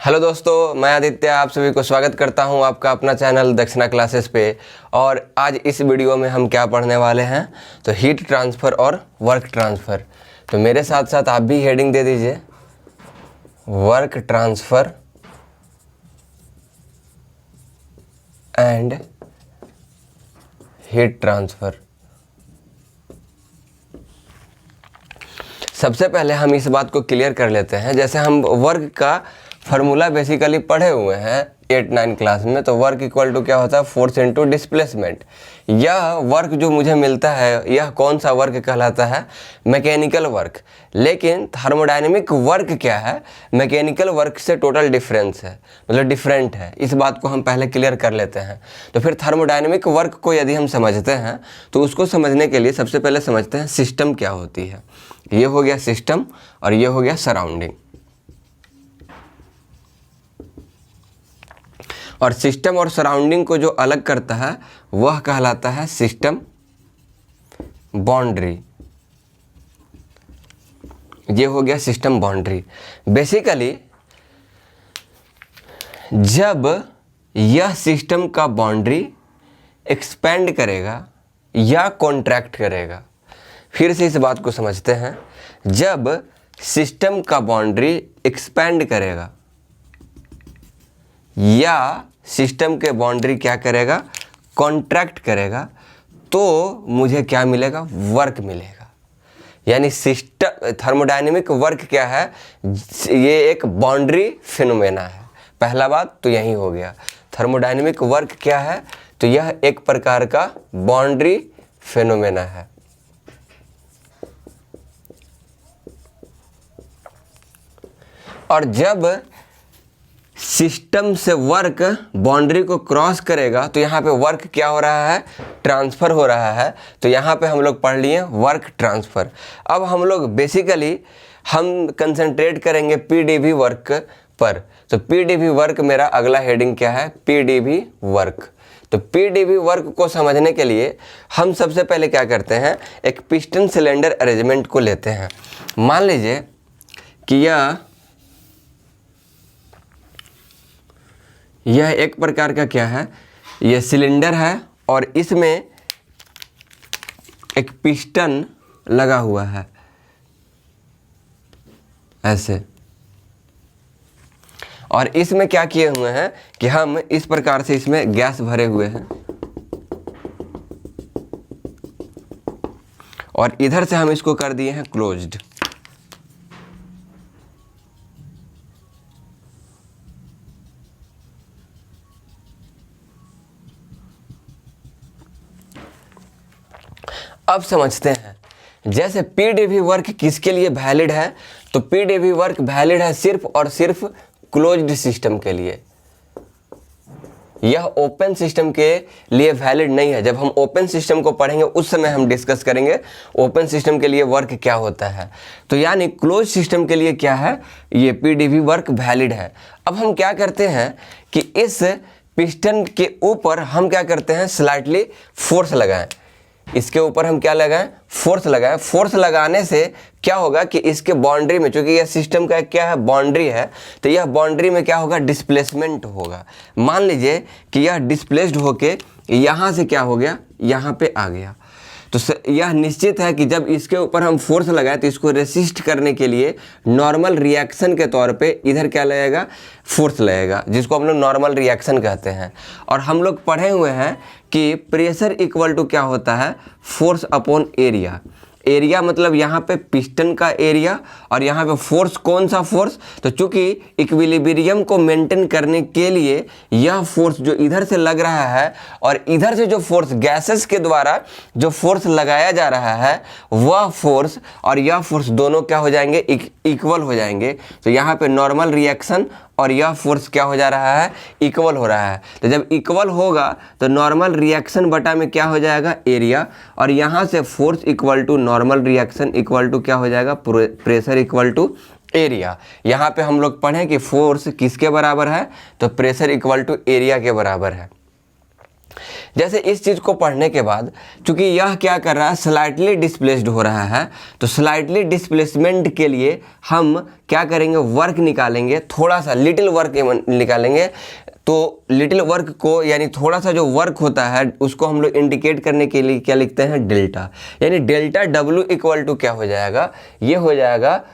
Hello दोस्तों, मैं आदित्य आप सभी को स्वागत करता हूं आपका अपना चैनल दक्षिणा क्लासेस पे। और आज इस वीडियो में हम क्या पढ़ने वाले हैं तो हीट ट्रांसफ़र और वर्क ट्रांसफ़र। तो मेरे साथ साथ आप भी हेडिंग दे दीजिए, work transfer and heat transfer. सबसे पहले हम इस बात को क्लियर कर लेते हैं, जैसे हम वर्क का फार्मूला बेसिकली पढ़े हुए हैं 8-9 क्लास में। तो वर्क इक्वल टू क्या होता है, फोर्स इनटू डिस्प्लेसमेंट। यह वर्क जो मुझे मिलता है यह कौन सा वर्क कहलाता है, मैकेनिकल वर्क। लेकिन थर्मोडायनेमिक वर्क क्या है, मैकेनिकल वर्क से टोटल डिफरेंस है, मतलब डिफरेंट है। इस बात को हम पहले क्लियर कर लेते हैं। तो फिर थर्मोडायनेमिक वर्क को यदि हम समझते हैं तो उसको समझने के लिए सबसे पहले समझते हैं सिस्टम क्या होती है। ये हो गया सिस्टम और ये हो गया सराउंडिंग। और सिस्टम और सराउंडिंग को जो अलग करता है वह कहलाता है सिस्टम बाउंड्री। ये हो गया सिस्टम बाउंड्री। बेसिकली जब यह सिस्टम का बाउंड्री एक्सपेंड करेगा या कॉन्ट्रैक्ट करेगा, फिर से इस बात को समझते हैं, जब सिस्टम का बाउंड्री एक्सपेंड करेगा या सिस्टम के बाउंड्री क्या करेगा, कॉन्ट्रैक्ट करेगा, तो मुझे क्या मिलेगा, वर्क मिलेगा। यानी सिस्टम थर्मोडायनेमिक वर्क क्या है, ये एक बाउंड्री फिनोमेना है। पहला बात तो यही हो गया। थर्मोडायनेमिक वर्क क्या है, तो यह एक प्रकार का बाउंड्री फिनोमेना है। और जब सिस्टम से वर्क बाउंड्री को क्रॉस करेगा तो यहाँ पे वर्क क्या हो रहा है, ट्रांसफ़र हो रहा है। तो यहाँ पे हम लोग पढ़ लिए वर्क ट्रांसफ़र। अब हम लोग बेसिकली हम कंसंट्रेट करेंगे पीडीवी वर्क पर। तो पीडीवी वर्क मेरा अगला हेडिंग क्या है, पीडीवी वर्क। तो पीडीवी वर्क को समझने के लिए हम सबसे पहले क्या करते हैं, एक पिस्टन सिलेंडर अरेंजमेंट को लेते हैं। मान लीजिए कि यह एक प्रकार का क्या है, यह सिलेंडर है और इसमें एक पिस्टन लगा हुआ है ऐसे। और इसमें क्या किए हुए हैं कि हम इस प्रकार से इसमें गैस भरे हुए हैं और इधर से हम इसको कर दिए हैं क्लोज्ड। अब समझते हैं, जैसे पीडीवी वर्क किसके लिए वैलिड है, तो पीडीवी वर्क वैलिड है सिर्फ और सिर्फ क्लोज्ड सिस्टम के लिए। यह ओपन सिस्टम के लिए वैलिड नहीं है। जब हम ओपन सिस्टम को पढ़ेंगे उस समय हम डिस्कस करेंगे ओपन सिस्टम के लिए वर्क क्या होता है। तो यानी क्लोज सिस्टम के लिए क्या है, ये पीडीवी वर्क वैलिड है। अब हम क्या करते हैं कि इस पिस्टन के ऊपर हम क्या करते हैं, स्लाइटली फोर्स लगाएं। इसके ऊपर हम क्या लगाएं, फोर्स लगाएं। फोर्स लगाने से क्या होगा कि इसके बाउंड्री में, चूंकि यह सिस्टम का क्या है, बाउंड्री है, तो यह बाउंड्री में क्या होगा, डिस्प्लेसमेंट होगा। मान लीजिए कि यह डिस्प्लेस्ड होके यहाँ से क्या हो गया, यहाँ पे आ गया। तो यह निश्चित है कि जब इसके ऊपर हम फोर्स लगाए तो इसको रेसिस्ट करने के लिए नॉर्मल रिएक्शन के तौर पे इधर क्या लगेगा, फोर्स लगेगा, जिसको हम लोग नॉर्मल रिएक्शन कहते हैं। और हम लोग पढ़े हुए हैं कि प्रेशर इक्वल टू क्या होता है, फोर्स अपॉन एरिया। एरिया मतलब यहाँ पे पिस्टन का एरिया और यहाँ पे फोर्स कौन सा फोर्स, तो चूंकि इक्विलिब्रियम को मेंटेन करने के लिए यह फोर्स जो इधर से लग रहा है और इधर से जो फोर्स गैसेस के द्वारा जो फोर्स लगाया जा रहा है वह फोर्स और यह फोर्स दोनों क्या हो जाएंगे, इक्वल हो जाएंगे। तो यहाँ पे नॉर्मल रिएक्शन और यह फोर्स क्या हो जा रहा है, इक्वल हो रहा है। तो जब इक्वल होगा तो नॉर्मल रिएक्शन बटा में क्या हो जाएगा, एरिया। और यहाँ से force equal to normal reaction equal to क्या हो जाएगा, प्रेशर इक्वल टू एरिया। यहाँ पे हम लोग पढ़ें कि फोर्स किसके बराबर है, तो प्रेशर इक्वल टू एरिया के बराबर है। जैसे इस चीज़ को पढ़ने के बाद चूंकि यह क्या कर रहा है, स्लाइटली डिस्प्लेस्ड हो रहा है, तो स्लाइटली डिस्प्लेसमेंट के लिए हम क्या करेंगे, वर्क निकालेंगे, थोड़ा सा लिटिल वर्क निकालेंगे। तो लिटिल वर्क को यानी थोड़ा सा जो वर्क होता है उसको हम लोग इंडिकेट करने के लिए क्या लिखते हैं, डेल्टा। यानी डेल्टा W इक्वल टू क्या हो जाएगा, ये हो जाएगा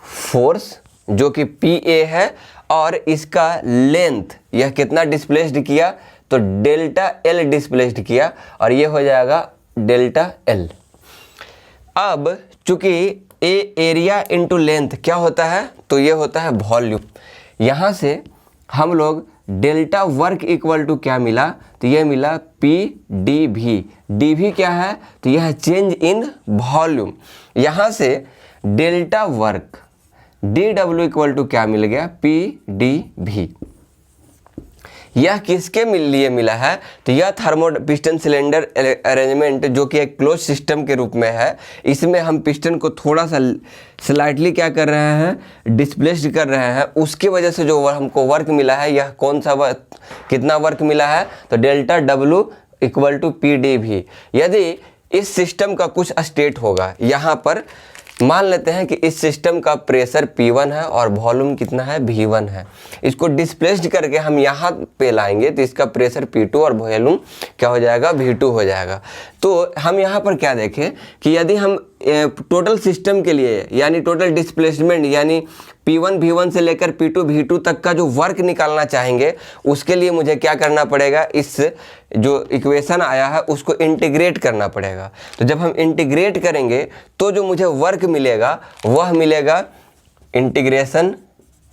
फोर्स जो कि PA है, और इसका लेंथ यह कितना डिस्प्लेस्ड किया, तो डेल्टा L डिस्प्लेस्ड किया, और ये हो जाएगा डेल्टा L। अब चूंकि एरिया इंटू लेंथ क्या होता है, तो ये होता है वॉल्यूम। यहाँ से हम लोग डेल्टा वर्क इक्वल टू क्या मिला, तो ये मिला PdV। dV क्या है, तो यह है चेंज इन वॉल्यूम। यहाँ से delta work dW equal to क्या मिल गया, PdV। यह किसके लिए मिला है, तो यह थर्मो पिस्टन सिलेंडर अरेंजमेंट जो कि एक क्लोज सिस्टम के रूप में है, इसमें हम पिस्टन को थोड़ा सा स्लाइटली क्या कर रहे हैं, डिस्प्लेस्ड कर रहे हैं, उसकी वजह से जो हमको वर्क मिला है, यह कौन सा कितना वर्क मिला है, तो delta W equal to PdV। यदि इस सिस्टम का कुछ स्टेट होगा, यहाँ पर मान लेते हैं कि इस सिस्टम का प्रेशर P1 है और वॉल्यूम कितना है, V1 है। इसको डिस्प्लेस्ड करके हम यहाँ पे लाएंगे तो इसका प्रेशर P2 और वॉल्यूम क्या हो जाएगा, V2 हो जाएगा। तो हम यहाँ पर क्या देखें कि यदि हम टोटल सिस्टम के लिए यानी टोटल डिस्प्लेसमेंट यानी P1 V1 से लेकर P2 V2 तक का जो वर्क निकालना चाहेंगे, उसके लिए मुझे क्या करना पड़ेगा, इस जो इक्वेशन आया है उसको इंटीग्रेट करना पड़ेगा। तो जब हम इंटीग्रेट करेंगे तो जो मुझे वर्क मिलेगा वह मिलेगा integration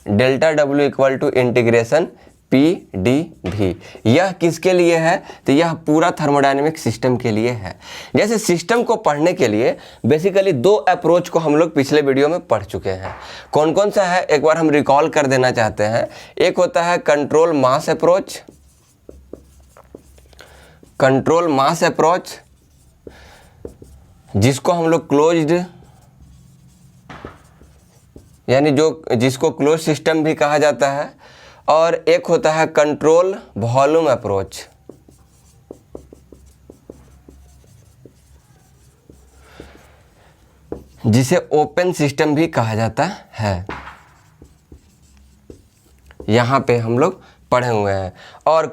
delta W equal to integration PdV। यह किसके लिए है, तो यह पूरा थर्मोडायनेमिक सिस्टम के लिए है। जैसे सिस्टम को पढ़ने के लिए बेसिकली दो अप्रोच को हम लोग पिछले वीडियो में पढ़ चुके हैं। कौन कौन सा है, एक बार हम रिकॉल कर देना चाहते हैं। एक होता है कंट्रोल मास अप्रोच, कंट्रोल मास अप्रोच जिसको हम लोग क्लोज्ड यानी जिसको क्लोज सिस्टम भी कहा जाता है, और एक होता है कंट्रोल वॉल्यूम अप्रोच जिसे ओपन सिस्टम भी कहा जाता है। यहाँ पे हम लोग पढ़े हुए हैं। और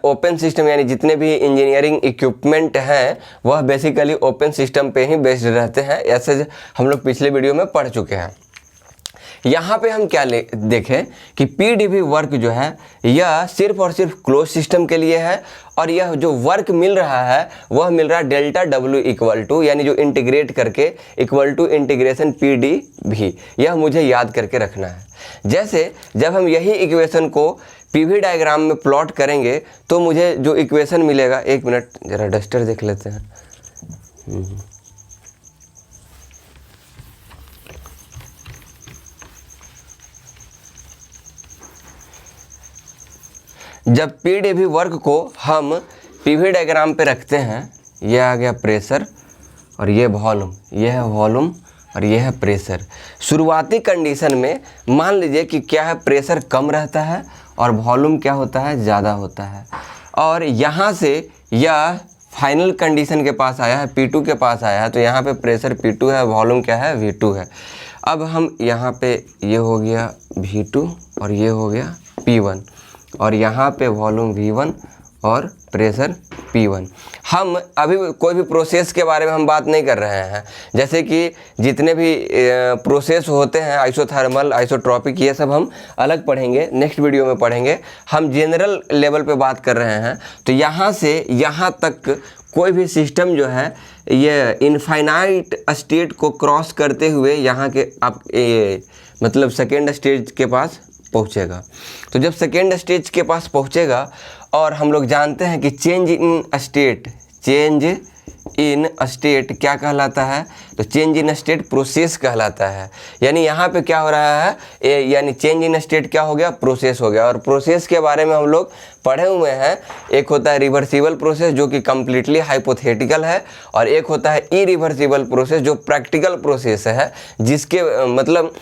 ओपन सिस्टम यानी जितने भी इंजीनियरिंग इक्विपमेंट हैं वह बेसिकली ओपन सिस्टम पे ही बेस्ड रहते हैं, ऐसे हम लोग पिछले वीडियो में पढ़ चुके हैं। यहाँ पे हम क्या देखें कि PdV वर्क जो है यह सिर्फ और सिर्फ क्लोज सिस्टम के लिए है, और यह जो वर्क मिल रहा है वह मिल रहा है डेल्टा W इक्वल टू यानी जो इंटीग्रेट करके इक्वल टू इंटीग्रेशन PdV। यह मुझे याद करके रखना है। जैसे जब हम यही इक्वेशन को PV डायग्राम में प्लॉट करेंगे तो मुझे जो इक्वेशन मिलेगा, एक मिनट ज़रा डस्टर देख लेते हैं। जब PdV वर्क को हम PV डायग्राम पे रखते हैं, यह आ गया प्रेशर और ये वॉल्यूम, यह है वॉल्यूम और यह है प्रेशर। शुरुआती कंडीशन में मान लीजिए कि क्या है, प्रेशर कम रहता है और वॉल्यूम क्या होता है, ज़्यादा होता है। और यहाँ से यह फाइनल कंडीशन के पास आया है, P2 के पास आया है, तो यहाँ पे प्रेशर P2 है, वॉल्यूम क्या है, V2 है। अब हम यहाँ पे ये हो गया V2 और ये हो गया P1, और यहाँ पे वॉल्यूम V1 और प्रेशर P1। हम अभी कोई भी प्रोसेस के बारे में हम बात नहीं कर रहे हैं, जैसे कि जितने भी प्रोसेस होते हैं आइसोथर्मल, आइसोट्रॉपिक, ये सब हम अलग पढ़ेंगे, नेक्स्ट वीडियो में पढ़ेंगे। हम जनरल लेवल पे बात कर रहे हैं। तो यहाँ से यहाँ तक कोई भी सिस्टम जो है ये इनफाइनाइट स्टेट को क्रॉस करते हुए यहाँ के आप मतलब सेकेंड स्टेज के पास पहुँचेगा। तो जब सेकेंड स्टेज के पास पहुँचेगा, और हम लोग जानते हैं कि चेंज इन स्टेट क्या कहलाता है, तो चेंज इन स्टेट प्रोसेस कहलाता है। यानी यहाँ पे क्या हो रहा है, यानी चेंज इन स्टेट क्या हो गया, प्रोसेस हो गया। और प्रोसेस के बारे में हम लोग पढ़े हुए हैं। एक होता है रिवर्सिबल प्रोसेस जो कि कम्प्लीटली हाइपोथेटिकल है, और एक होता है इरिवर्सिबल प्रोसेस जो प्रैक्टिकल प्रोसेस है, जिसके मतलब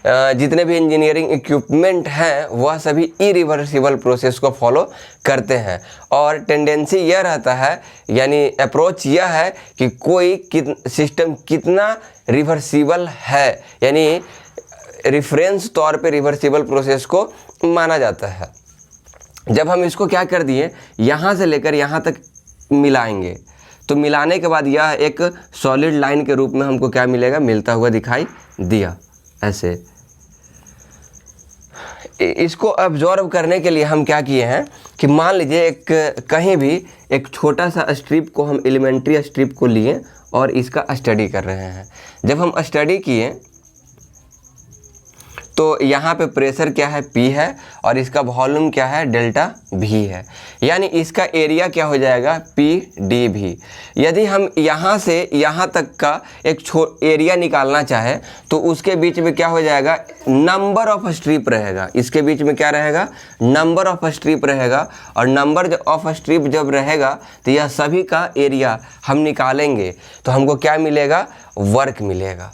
जितने भी इंजीनियरिंग इक्विपमेंट हैं वह सभी इरिवर्सिबल प्रोसेस को फॉलो करते हैं। और टेंडेंसी यह रहता है, यानी अप्रोच यह है कि कोई सिस्टम कितना रिवर्सिबल है, यानी रेफरेंस तौर पे रिवर्सिबल प्रोसेस को माना जाता है। जब हम इसको क्या कर दिए, यहाँ से लेकर यहाँ तक मिलाएंगे, तो मिलाने के बाद यह एक सॉलिड लाइन के रूप में हमको क्या मिलेगा, मिलता हुआ दिखाई दिया। ऐसे इसको अब्जॉर्व करने के लिए हम क्या किए हैं कि मान लीजिए एक कहीं भी एक छोटा सा स्ट्रिप को हम एलिमेंट्री स्ट्रिप को लिए और इसका स्टडी कर रहे हैं। जब हम स्टडी किए तो यहाँ पे प्रेशर क्या है, P है, और इसका वॉल्यूम क्या है, डेल्टा V है, यानी इसका एरिया क्या हो जाएगा, PdV। यदि हम यहाँ से यहाँ तक का एक एरिया निकालना चाहे तो उसके बीच में क्या हो जाएगा, नंबर ऑफ स्ट्रिप रहेगा। इसके बीच में क्या रहेगा, नंबर ऑफ स्ट्रिप रहेगा, और नंबर ऑफ स्ट्रिप जब रहेगा तो यह सभी का एरिया हम निकालेंगे तो हमको क्या मिलेगा, वर्क मिलेगा।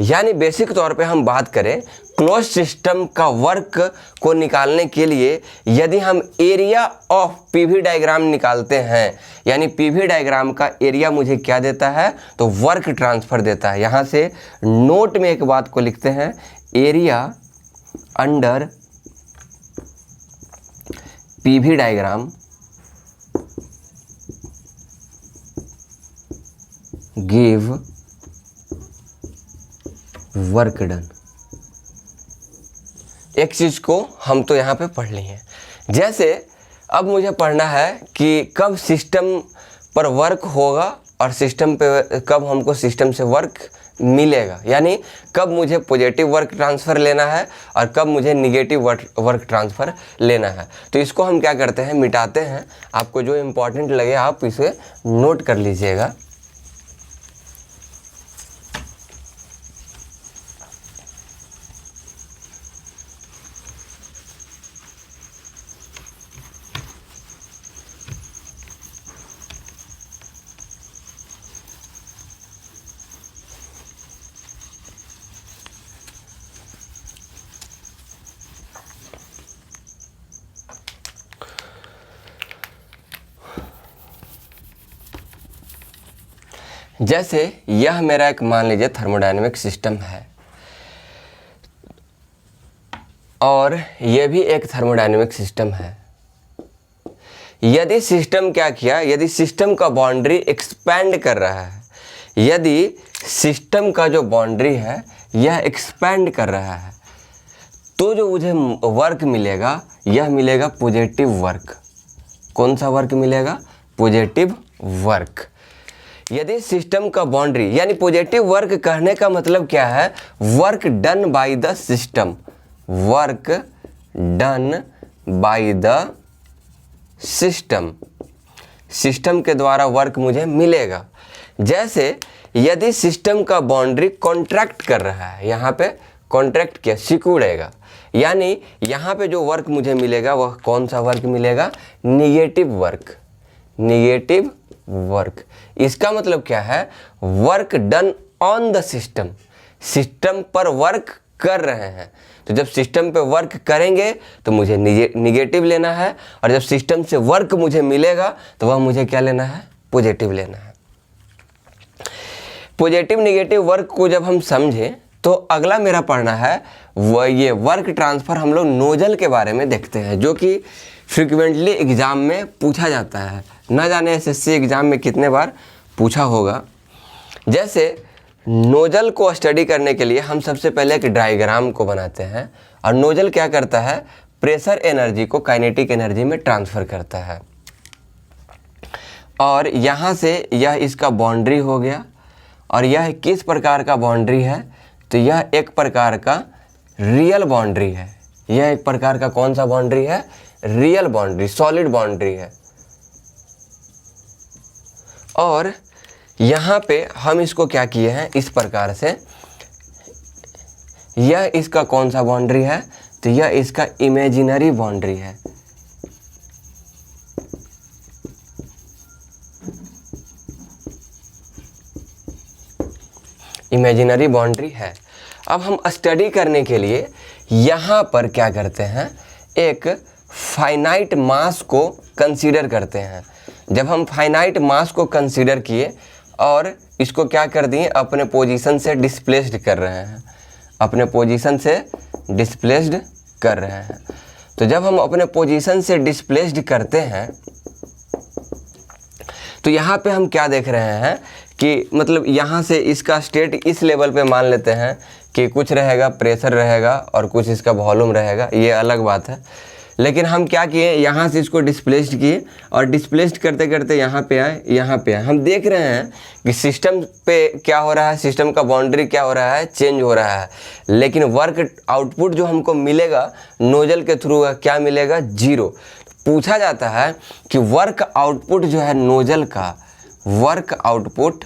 यानी बेसिक तौर पे हम बात करें क्लोज सिस्टम का वर्क को निकालने के लिए यदि हम एरिया ऑफ पीवी डायग्राम निकालते हैं, यानी पीवी डायग्राम का एरिया मुझे क्या देता है, तो वर्क ट्रांसफ़र देता है। यहाँ से नोट में एक बात को लिखते हैं, area under PV diagram give work done. एक चीज़ को हम तो यहाँ पे पढ़ लिए। जैसे अब मुझे पढ़ना है कि कब सिस्टम पर वर्क होगा और सिस्टम पे कब हमको सिस्टम से वर्क मिलेगा, यानी कब मुझे पॉजिटिव वर्क ट्रांसफ़र लेना है और कब मुझे निगेटिव वर्क ट्रांसफ़र लेना है। तो इसको हम क्या करते हैं, मिटाते हैं। आपको जो इम्पोर्टेंट लगे आप इसे नोट कर लीजिएगा। जैसे यह मेरा एक मान लीजिए थर्मोडायनेमिक सिस्टम है और यह भी एक थर्मोडायनेमिक सिस्टम है। यदि सिस्टम क्या किया, यदि सिस्टम का बाउंड्री एक्सपैंड कर रहा है, यदि सिस्टम का जो बाउंड्री है यह एक्सपैंड कर रहा है, तो जो मुझे वर्क मिलेगा यह मिलेगा पॉजिटिव वर्क। कौन सा वर्क मिलेगा, पॉजिटिव वर्क। यदि सिस्टम का बाउंड्री, यानी पॉजिटिव वर्क कहने का मतलब क्या है, work done by the system, work done by the system, system के द्वारा वर्क मुझे मिलेगा। जैसे यदि सिस्टम का बाउंड्री कॉन्ट्रैक्ट कर रहा है, यहाँ पे कॉन्ट्रैक्ट किया, सिकुड़ेगा, यानी यहाँ पे जो वर्क मुझे मिलेगा वह कौन सा वर्क मिलेगा, निगेटिव वर्क, निगेटिव वर्क। इसका मतलब क्या है, work done on the system, system पर वर्क कर रहे हैं। तो जब सिस्टम पे वर्क करेंगे तो मुझे निगेटिव लेना है, और जब सिस्टम से वर्क मुझे मिलेगा तो वह मुझे क्या लेना है, पॉजिटिव लेना है। पॉजिटिव निगेटिव वर्क को जब हम समझें तो अगला मेरा पढ़ना है वह ये वर्क ट्रांसफ़र। हम लोग नोजल के बारे में देखते हैं, जो कि फ्रिक्वेंटली एग्ज़ाम में पूछा जाता है, न जाने एसएससी एग्ज़ाम में कितने बार पूछा होगा। जैसे नोजल को स्टडी करने के लिए हम सबसे पहले एक डायग्राम को बनाते हैं, और नोजल क्या करता है, प्रेशर एनर्जी को काइनेटिक एनर्जी में ट्रांसफ़र करता है। और यहाँ से यह इसका बाउंड्री हो गया, और यह किस प्रकार का बाउंड्री है, तो यह एक प्रकार का रियल बाउंड्री है। यह एक प्रकार का कौन सा बाउंड्री है, रियल बाउंड्री, सॉलिड बाउंड्री है। और यहाँ पे हम इसको क्या किए हैं, इस प्रकार से, यह इसका कौन सा बाउंड्री है, तो यह इसका इमेजिनरी बाउंड्री है। इमेजिनरी बाउंड्री है। अब हम स्टडी करने के लिए यहाँ पर क्या करते हैं, एक फाइनाइट मास को कंसीडर करते हैं। जब हम फाइनाइट मास को कंसीडर किए और इसको क्या कर दिए, अपने पोजीशन से डिस्प्लेस्ड कर रहे हैं, अपने पोजीशन से डिस्प्लेस्ड कर रहे हैं। तो जब हम अपने पोजीशन से डिस्प्लेस्ड करते हैं तो यहाँ पे हम क्या देख रहे हैं कि मतलब यहाँ से इसका स्टेट इस लेवल पे मान लेते हैं कि कुछ रहेगा, प्रेशर रहेगा और कुछ इसका वॉल्यूम रहेगा, ये अलग बात है। लेकिन हम क्या किए, यहाँ से इसको डिस्प्लेस्ड किए और डिस्प्लेस्ड करते करते यहाँ पे आए, यहाँ पे आए। हम देख रहे हैं कि सिस्टम पे क्या हो रहा है, सिस्टम का बाउंड्री क्या हो रहा है, चेंज हो रहा है। लेकिन वर्क आउटपुट जो हमको मिलेगा नोजल के थ्रू क्या मिलेगा, 0। पूछा जाता है कि वर्क आउटपुट जो है नोजल का, वर्क आउटपुट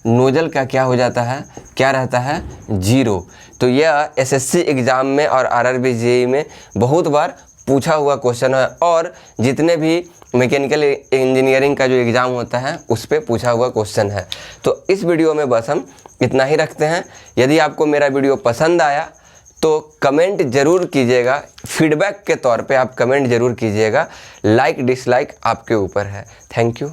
नोजल का क्या हो जाता है, क्या रहता है, 0। तो यह एसएससी एग्ज़ाम में और आरआरबी जेईई में बहुत बार पूछा हुआ क्वेश्चन है और जितने भी मैकेनिकल इंजीनियरिंग का जो एग्ज़ाम होता है उस पर पूछा हुआ क्वेश्चन है। तो इस वीडियो में बस हम इतना ही रखते हैं। यदि आपको मेरा वीडियो पसंद आया तो कमेंट ज़रूर कीजिएगा, फीडबैक के तौर पे आप कमेंट ज़रूर कीजिएगा। लाइक डिसलाइक आपके ऊपर है। Thank you.